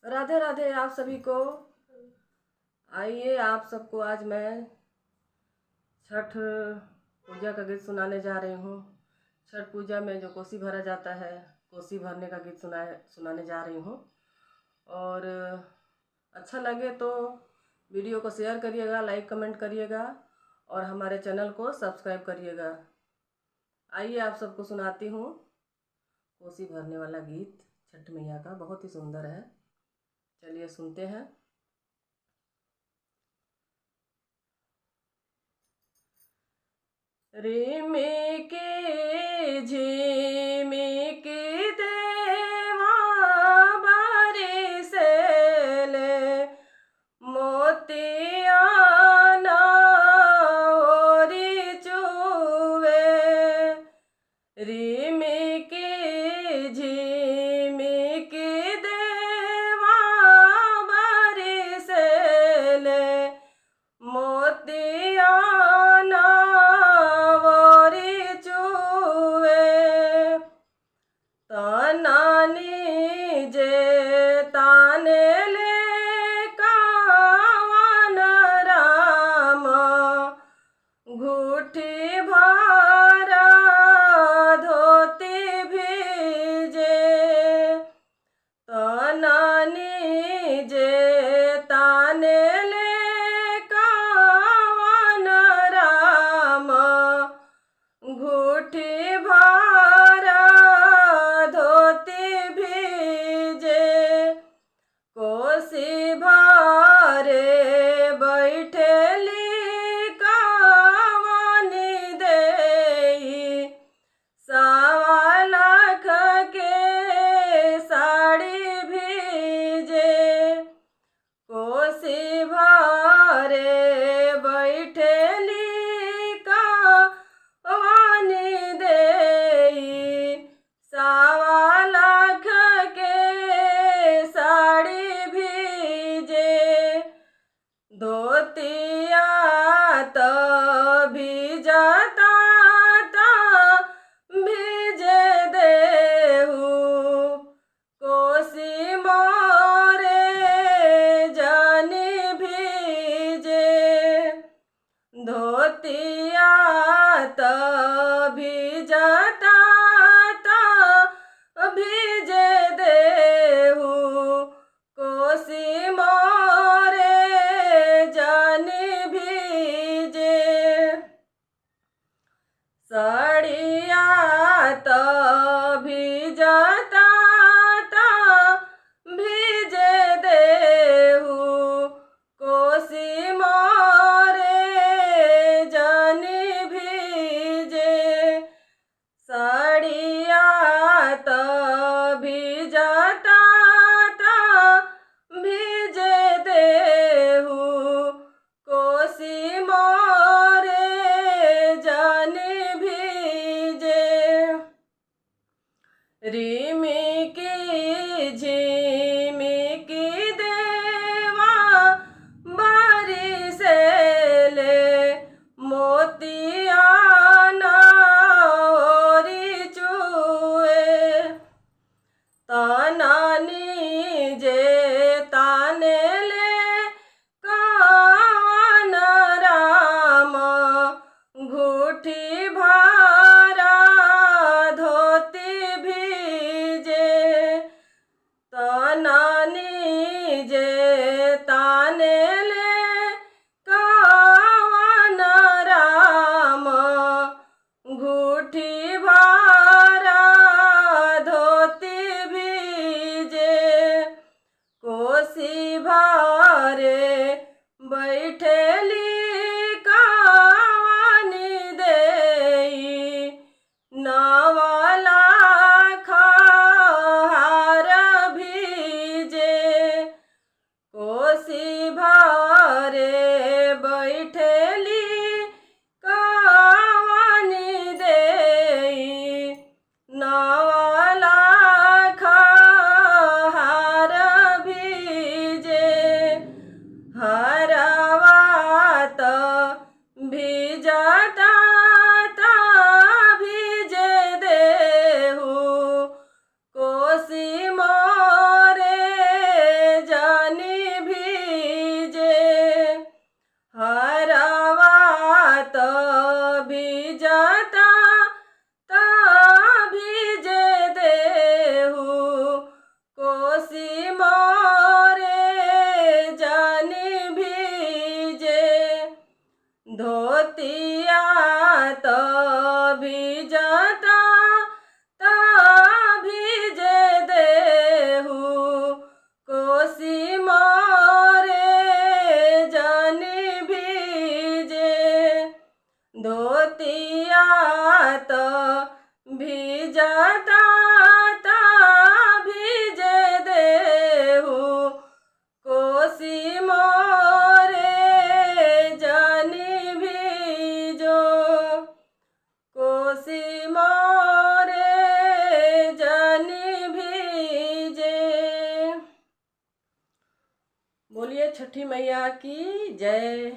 राधे राधे आप सभी को। आइए आप सबको आज मैं छठ पूजा का गीत सुनाने जा रही हूँ। छठ पूजा में जो कोसी भरा जाता है, कोसी भरने का गीत सुनाने जा रही हूँ। और अच्छा लगे तो वीडियो को शेयर करिएगा, लाइक कमेंट करिएगा और हमारे चैनल को सब्सक्राइब करिएगा। आइए आप सबको सुनाती हूँ कोसी भरने वाला गीत। छठ मैया का बहुत ही सुंदर है। चलिए सुनते हैं। रिमिकी झिमिकी देवा बारिशले मोतिया ना ओरी चुवे। रिमिकी झिमिकी देवा बारिशले मोतिया ना ओरी चुवे। तनानी जे ताने ले कावन राम घूठी भारा धोती भीजे। तनानी जे ताने ले कावन राम घूठी भारा धोती भीजे। कोसी भारे बैठेली कावनी देई सवा लाख के साड़ी भीजे। कोसी भारे बैठेली कावनी देई सवा लाख के साड़ी भीजे। धोतिया तो भीजता ता भीजे देहू कोसी मोरे जानी भीजे। धोतिया तो भीजता ता भीजे देहू कोसी मोरे जानी भीजे। साड़िया तो भीजता ता भीजे देहू कोसी मोरे जानी भीजे। साड़िया तो भीजता ता भीजे देहू कोसी मोरे जानी भीजे। रिमिकी झिमिकी देवा बारिशले मोतिया ना ओरी चुए। तनानी जे ताने ले कावन राम घूठी भारा धोती भीजे। तनानी जे ताने ले कावन राम घूठी भारा धोती भीजे। कोसी भारे बैठेली कावनी देई नवा लाख हार भीजे। बोलिए छठी मैया की जय।